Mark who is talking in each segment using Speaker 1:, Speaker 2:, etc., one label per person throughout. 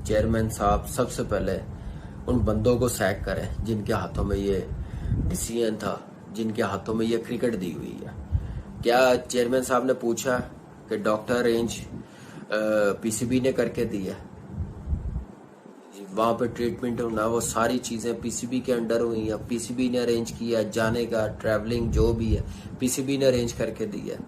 Speaker 1: Chairman साहब सबसे पहले उन बंदों को सैक करें जिनके हाथों में ये डिसीजन था, जिनके हाथों में ये क्रिकेट दी हुई है। क्या चेयरमैन साहब ने पूछा कि डॉक्टर अरेंज पीसीबी ने करके दी है? वहां पे ट्रीटमेंट होना, वो सारी चीजें पीसीबी के अंडर हुई हैं। पीसीबी ने अरेंज किया, जाने का ट्रैवलिंग जो भी है पीसीबी ने अरेंज करके दी है।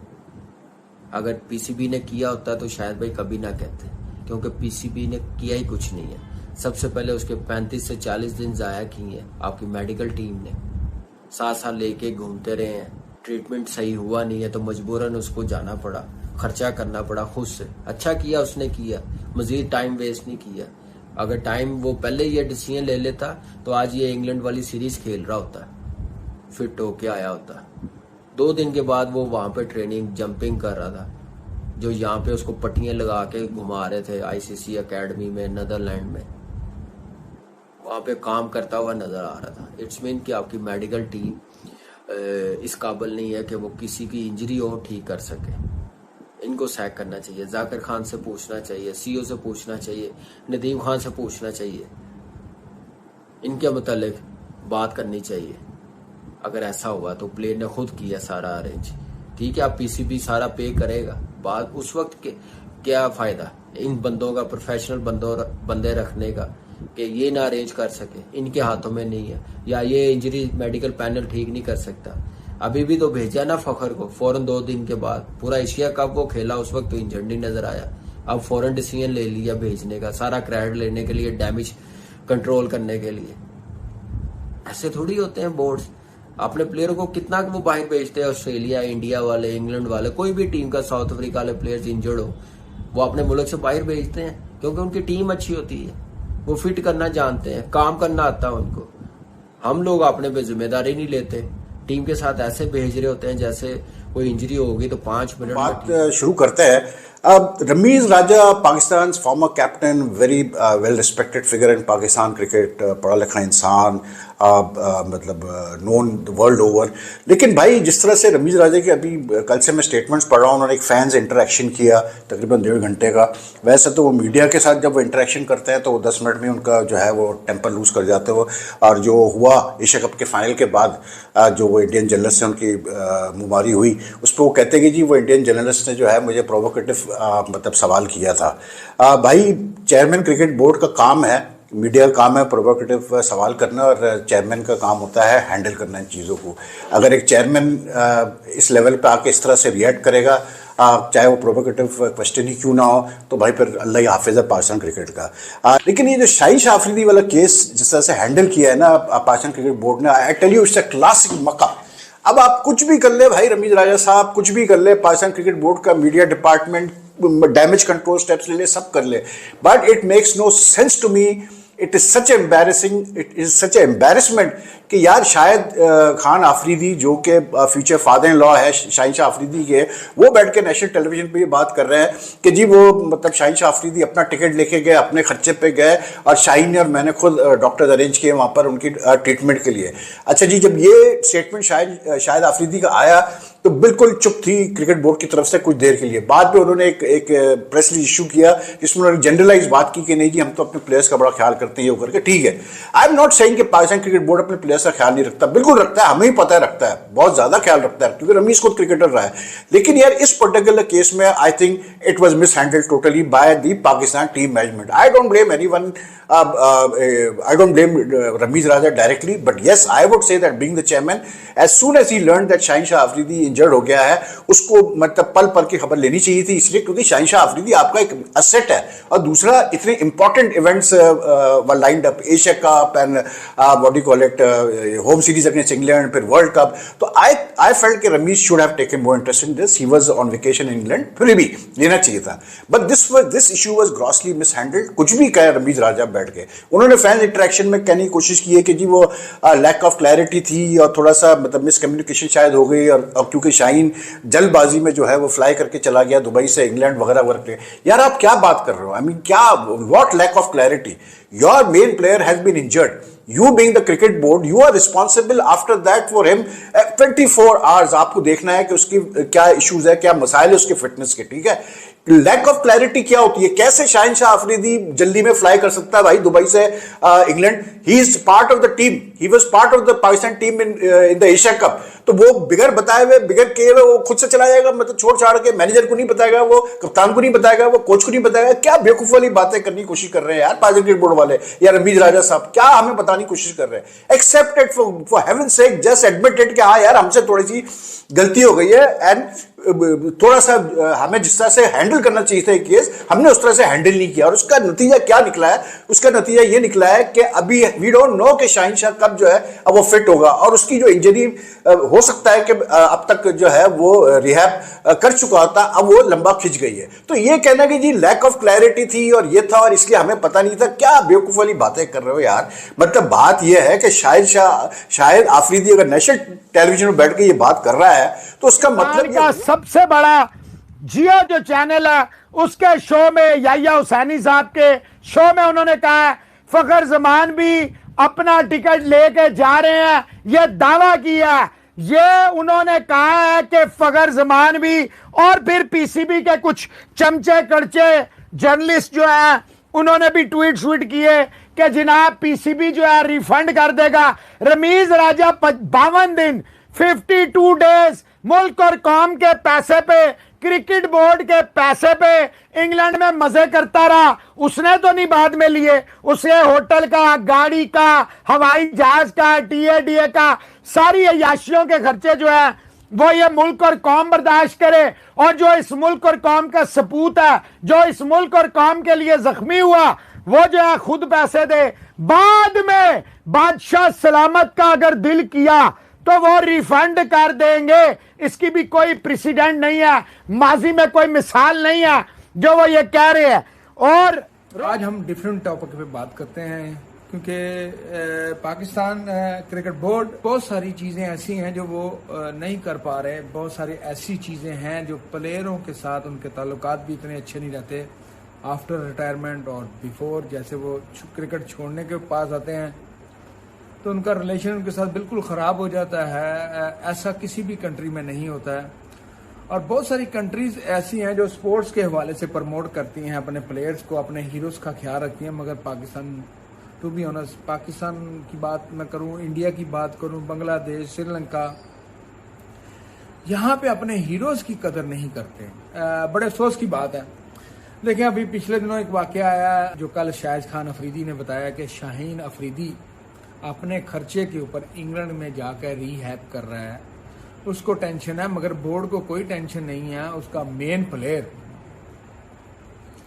Speaker 1: अगर पीसीबी ने किया होता तो शायद भाई कभी ना कहते, क्योंकि पीसीबी ने किया ही कुछ नहीं है। सबसे पहले उसके 35 से 40 दिन जाया किए हैं आपकी मेडिकल टीम ने। 7 साल लेके घूमते रहे हैं, ट्रीटमेंट सही हुआ नहीं है तो मजबूरन उसको जाना पड़ा, खर्चा करना पड़ा खुद से। अच्छा किया उसने किया, मजीद टाइम वेस्ट नहीं किया। अगर टाइम वो पहले ये डिसीजन ले लेता तो आज ये इंग्लैंड वाली सीरीज खेल रहा होता, फिट होके आया होता। 2 दिन के बाद वो वहां पे ट्रेनिंग जंपिंग कर रहा था, जो यहाँ पे उसको पट्टियां लगा के घुमा रहे थे आईसीसी एकेडमी में नीदरलैंड में, वहां पे काम करता हुआ नजर आ रहा था। इट्स मीन कि आपकी मेडिकल टीम इस काबिल नहीं है कि वो किसी की इंजरी हो ठीक कर सके। इनको सैक करना चाहिए, जाकिर खान से पूछना चाहिए, सीओ से पूछना चाहिए, नदीम खान से पूछना चाहिए, इनके मुतालिक बात करनी चाहिए। अगर ऐसा हुआ तो प्लेयर ने खुद किया सारा अरेंज, ठीक है। आप पीसीबी सारा पे करेगा, बात उस वक्त के क्या फायदा इन बंदों का, प्रोफेशनल बंदे रखने का, कि ये ना अरेंज कर सके, इनके हाथों में नहीं है, या ये इंजरी मेडिकल पैनल ठीक नहीं कर सकता। अभी भी तो भेजा ना फखर को फौरन 2 दिन के बाद, पूरा एशिया कप वो खेला, उस वक्त तो इंजर्ड नहीं नजर आया। अब फौरन डिसीजन ले लिया भेजने का, सारा क्रेडिट लेने के लिए, डैमेज कंट्रोल करने के लिए। ऐसे थोड़ी होते हैं बोर्ड्स। अपने प्लेयरों को कितना वो बाहर भेजते हैं, ऑस्ट्रेलिया, इंडिया वाले, इंग्लैंड वाले, कोई भी टीम का, साउथ अफ्रीका वाले प्लेयर्स इंजर्ड हो वो अपने मुल्क से बाहर भेजते हैं, क्योंकि उनकी टीम अच्छी होती है, वो फिट करना जानते हैं, काम करना आता है उनको। हम लोग अपने पे जिम्मेदारी नहीं लेते, टीम के साथ ऐसे भेज रहे होते हैं जैसे कोई इंजरी होगी तो 5 मिनट
Speaker 2: बात शुरू करते हैं। अब Rameez Raja, Pakistan former captain, very well respected figure in Pakistan cricket, पढ़ा लिखा इंसान, मतलब नोन वर्ल्ड ओवर। लेकिन भाई जिस तरह से रमीज राजा की अभी कल से मैं स्टेटमेंट्स पढ़ रहा हूँ, उन्होंने एक फैंस इंटरेक्शन किया तकरीबन 1.5 घंटे का। वैसे तो वो मीडिया के साथ जब वो इंटरेक्शन करते हैं तो वो 10 मिनट में उनका जो है वो टेम्पर लूज कर जाते हो। और जो हुआ एशिया कप के फाइनल के बाद, जो वो इंडियन जर्नलिस्ट से उनकी मुमारी हुई, उस पर वो कहते हैं कि जी वो इंडियन जर्नलिस्ट ने जो है मुझे प्रोवोकेटिव मतलब सवाल किया था। भाई चेयरमैन क्रिकेट बोर्ड का काम है, मीडिया का काम है प्रोवोकेटिव सवाल करना, और चेयरमैन का काम होता है हैंडल करना इन चीज़ों को। अगर एक चेयरमैन इस लेवल पे आके इस तरह से रिएक्ट करेगा, चाहे वो प्रोवोकेटिव क्वेश्चन ही क्यों ना हो, तो भाई फिर अल्लाह ही हाफिज़ है पाकिस्तान क्रिकेट का। लेकिन ये जो शाहीन आफरीदी वाला केस जिस तरह से हैंडल किया है ना पाकिस्तान क्रिकेट बोर्ड ने, I tell you it's a classic मक्का। अब आप कुछ भी कर ले भाई, रमीज राजा साहब कुछ भी कर ले, पाकिस्तान क्रिकेट बोर्ड का media department damage control steps ले ले, सब कर ले, but it makes no sense to me. It is such embarrassing, it is such embarrassment कि यार शाहिद खान आफरीदी जो कि फ्यूचर फादर इन लॉ है शाहीन शाह आफरीदी के, वो बैठ के नेशनल टेलीविजन पे ये बात कर रहे हैं कि जी वो मतलब शाहीन शाह आफरीदी अपना टिकट लेके गए, अपने खर्चे पे गए, और शाहीन ने और मैंने खुद डॉक्टर्स अरेंज किए वहाँ पर उनकी ट्रीटमेंट के लिए। अच्छा जी, जब ये स्टेटमेंट शाहिद आफरीदी का आया तो बिल्कुल चुप थी क्रिकेट बोर्ड की तरफ से कुछ देर के लिए। बाद में उन्होंने एक प्रेस रिलीज इशू किया जिसमें उन्होंने जनरलाइज बात की कि नहीं जी हम तो अपने प्लेयर्स का बड़ा ख्याल करते हैं, ये करके ठीक है। आई एम नॉट सेइंग कि पाकिस्तान क्रिकेट बोर्ड अपने प्लेयर्स का ख्याल नहीं रखता, बिल्कुल रखता है, हमें ही पता है रखता है, बहुत ज्यादा ख्याल रखता है, क्योंकि रमीज खुद क्रिकेटर रहा है। लेकिन यार इस पर्टिकुलर केस में I think it was miss handled totally by the Pakistan team management. I don't blame anyone, I don't blame Ramiz Raja directly, but yes, I would say that being the chairman, as soon as he learned that Shaheen Shah Afridi injured हो गया है, उसको मतलब पल पल की खबर लेनी चाहिए थी, इसलिए क्योंकि शाहीन शाह आफरीदी आपका एक असेट है, और दूसरा इतने important events were lined up, Asia cup and what you call it, home series against England, फिर वर्ल्ड कप। तो आई फेल्ट कि Rameez should have taken more interest in this, he was on vacation in England, फिर भी लेना चाहिए था, but this issue was grossly mishandled. कुछ भी कहे रमीज राजा बैठ के, उन्होंने फैंस इंटरेक्शन में कहने की कोशिश की है कि जी वो लैक ऑफ क्लैरिटी थी और थोड़ा सा मतलब मिसकम्युनिकेशन शायद हो गई, और क्योंकि शाहीन जल्दबाजी में जो है वो फ्लाई करके चला गया दुबई से इंग्लैंड वगैरह वगैरह। यार आप क्या बात कर रहे हो? आई मीन क्या, what lack of clarity? Your main player has been injured, you being the cricket board, you are responsible after that for him 24 hours। आपको देखना है कि उसकी क्या इश्यूज है, क्या मसाइल है उसके फिटनेस के, ठीक है। लैक ऑफ क्लैरिटी क्या होती है? कैसे शाहिन शाह अफरीदी जल्दी में फ्लाई कर सकता है भाई दुबई से England? He is part of the team, he was part of the Pakistan team in the Asia cup. तो वो बिगर बताए हुए, बिगर किए हुए वो खुद से चला जाएगा, मतलब छोड़ छाड़ के? मैनेजर को नहीं बताएगा, वो कप्तान को नहीं बताएगा, वो कोच को नहीं बताएगा? क्या बेवकूफ वाली बातें करने की कोशिश कर रहे हैं यार पाकिस्तान क्रिकेट बोर्ड वाले या रमीज राजा साहब, क्या हमें बताने की कोशिश कर रहे हैं? Accept it for heaven sake, just admit it कि हाँ यार हमसे थोड़ी सी गलती हो गई है, एंड थोड़ा सा हमें जिस तरह से हैंडल करना चाहिए था केस, हमने उस तरह से हैंडल नहीं किया। और उसका नतीजा क्या निकला है? उसका नतीजा ये निकला है कि अभी वी डोंट नो कि शाहिन शाह कब जो है अब वो फिट होगा, और उसकी जो इंजरी हो सकता है कि अब तक जो है वो रिहैब कर चुका था, अब वो लंबा खिंच गई है। तो ये कहना कि जी लैक ऑफ क्लैरिटी थी और ये था और इसलिए हमें पता नहीं था, क्या बेवकूफ वाली बातें कर रहे हो यार। मतलब बात यह है कि शाहिद आफरीदी अगर नेशनल टेलीविजन में बैठ के ये बात कर रहा है तो उसका मतलब
Speaker 3: सबसे बड़ा जियो जो चैनल है उसके शो में, याहिया हुसैनी साहब के शो में उन्होंने कहा है फखर जमान भी अपना टिकट लेके जा रहे हैं, ये दावा किया। ये उन्होंने कहा है कि फखर जमान भी और फिर पीसीबी के कुछ चमचे कड़चे जर्नलिस्ट जो है उन्होंने भी ट्वीट किए कि जनाब पीसीबी जो है रिफंड कर देगा। रमीज राजा 52 दिन 52 डेज मुल्क और कौम के पैसे पे, क्रिकेट बोर्ड के पैसे पे इंग्लैंड में मजे करता रहा। उसने तो नहीं बाद में लिए, उसे होटल का, गाड़ी का, हवाई जहाज का, टीए का, सारी अय्याशियों के खर्चे जो है वो ये मुल्क और कौम बर्दाश्त करे। और जो इस मुल्क और कौम का सपूत है, जो इस मुल्क और कौम के लिए जख्मी हुआ, वो जो है खुद पैसे दे। बाद में बादशाह सलामत का अगर दिल किया तो वो रिफंड कर देंगे। इसकी भी कोई प्रेसिडेंट नहीं है, माजी में कोई मिसाल नहीं है जो वो ये कह रहे हैं। और
Speaker 4: आज हम डिफरेंट टॉपिक पे बात करते हैं, क्योंकि पाकिस्तान क्रिकेट बोर्ड बहुत सारी चीजें ऐसी हैं जो वो नहीं कर पा रहे। बहुत सारी ऐसी चीजें हैं जो प्लेयरों के साथ उनके ताल्लुकात भी इतने अच्छे नहीं रहते आफ्टर रिटायरमेंट और बिफोर। जैसे वो क्रिकेट छोड़ने के पास आते हैं तो उनका रिलेशन उनके साथ बिल्कुल ख़राब हो जाता है। ऐसा किसी भी कंट्री में नहीं होता है। और बहुत सारी कंट्रीज ऐसी हैं जो स्पोर्ट्स के हवाले से प्रमोट करती हैं अपने प्लेयर्स को, अपने हीरोज़ का ख्याल रखती हैं। मगर Pakistan, to be honest, Pakistan की बात मैं करूं, इंडिया की बात करूं, बांग्लादेश, श्रीलंका, यहाँ पे अपने हीरोज़ की कदर नहीं करते। बड़े अफसोस की बात है। देखें, अभी पिछले दिनों एक वाक़या आया जो कल शाहिद खान अफरीदी ने बताया कि शाहीन अफरीदी अपने खर्चे के ऊपर इंग्लैंड में जाकर रीहैब कर रहा है। उसको टेंशन है, मगर बोर्ड को कोई टेंशन नहीं है। उसका मेन प्लेयर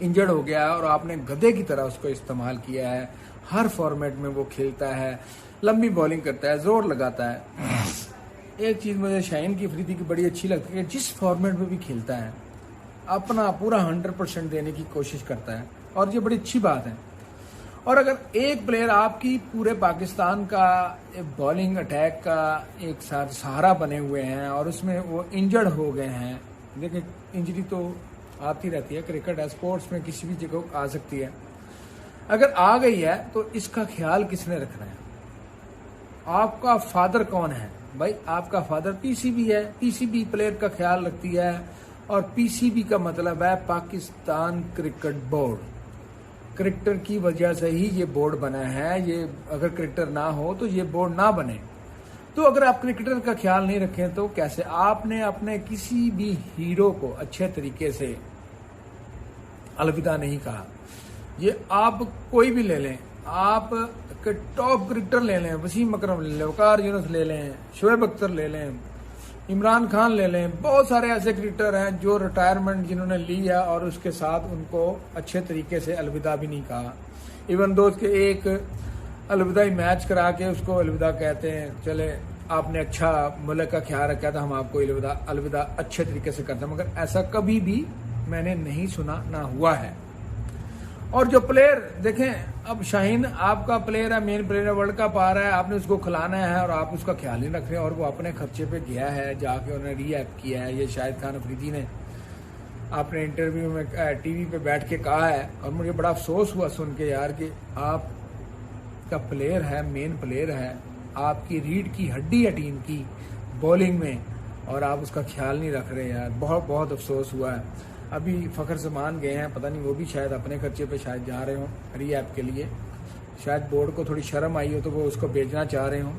Speaker 4: इंजर्ड हो गया है और आपने गधे की तरह उसको इस्तेमाल किया है। हर फॉर्मेट में वो खेलता है, लंबी बॉलिंग करता है, जोर लगाता है। एक चीज मुझे शाहीन की अफरीदी की बड़ी अच्छी लगती है कि जिस फॉर्मेट में भी खेलता है अपना पूरा 100% देने की कोशिश करता है, और ये बड़ी अच्छी बात है। और अगर एक प्लेयर आपकी पूरे पाकिस्तान का बॉलिंग अटैक का एक साथ सहारा बने हुए हैं और उसमें वो इंजर्ड हो गए हैं, देखिए इंजरी तो आती रहती है, क्रिकेट है, स्पोर्ट्स में किसी भी जगह आ सकती है। अगर आ गई है तो इसका ख्याल किसने रखना है? आपका फादर कौन है भाई? आपका फादर पीसीबी है। पीसीबी प्लेयर का ख्याल रखती है, और पीसीबी का मतलब है पाकिस्तान क्रिकेट बोर्ड। क्रिकेटर की वजह से ही ये बोर्ड बना है। ये अगर क्रिकेटर ना हो तो ये बोर्ड ना बने। तो अगर आप क्रिकेटर का ख्याल नहीं रखें तो कैसे? आपने अपने किसी भी हीरो को अच्छे तरीके से अलविदा नहीं कहा। ये आप कोई भी ले लें, आप टॉप क्रिकेटर ले लें, वसीम अकरम ले लें, वकार यूनुस ले लें, शोएब अख्तर ले लें, इमरान खान ले लें, बहुत सारे ऐसे क्रिकेटर हैं जो रिटायरमेंट जिन्होंने ली है और उसके साथ उनको अच्छे तरीके से अलविदा भी नहीं कहा। इवन दोस्त के एक अलविदाई मैच करा के उसको अलविदा कहते हैं, चले आपने अच्छा मुल्क का ख्याल रखा था, हम आपको अलविदा अच्छे तरीके से करते हैं। मगर ऐसा कभी भी मैंने नहीं सुना, ना हुआ है। और जो प्लेयर देखें, अब शाहीन आपका प्लेयर है, मेन प्लेयर है, वर्ल्ड कप आ रहा है, आपने उसको खिलाना है और आप उसका ख्याल नहीं रख रहे, और वो अपने खर्चे पे गया है, जाके उन्होंने रीएप किया है। ये शाहिद खान अफरीदी ने आपने इंटरव्यू में टीवी पे बैठ के कहा है, और मुझे बड़ा अफसोस हुआ सुन के यार कि आप का प्लेयर है, मेन प्लेयर है, आपकी रीढ़ की हड्डी है टीम की बॉलिंग में, और आप उसका ख्याल नहीं रख रहे यार। बहुत बहुत अफसोस हुआ है। अभी फ़खर जमान गए हैं, पता नहीं वो भी शायद अपने खर्चे पे शायद जा रहे हों री ऐप के लिए, शायद बोर्ड को थोड़ी शर्म आई हो तो वो उसको भेजना चाह रहे हों।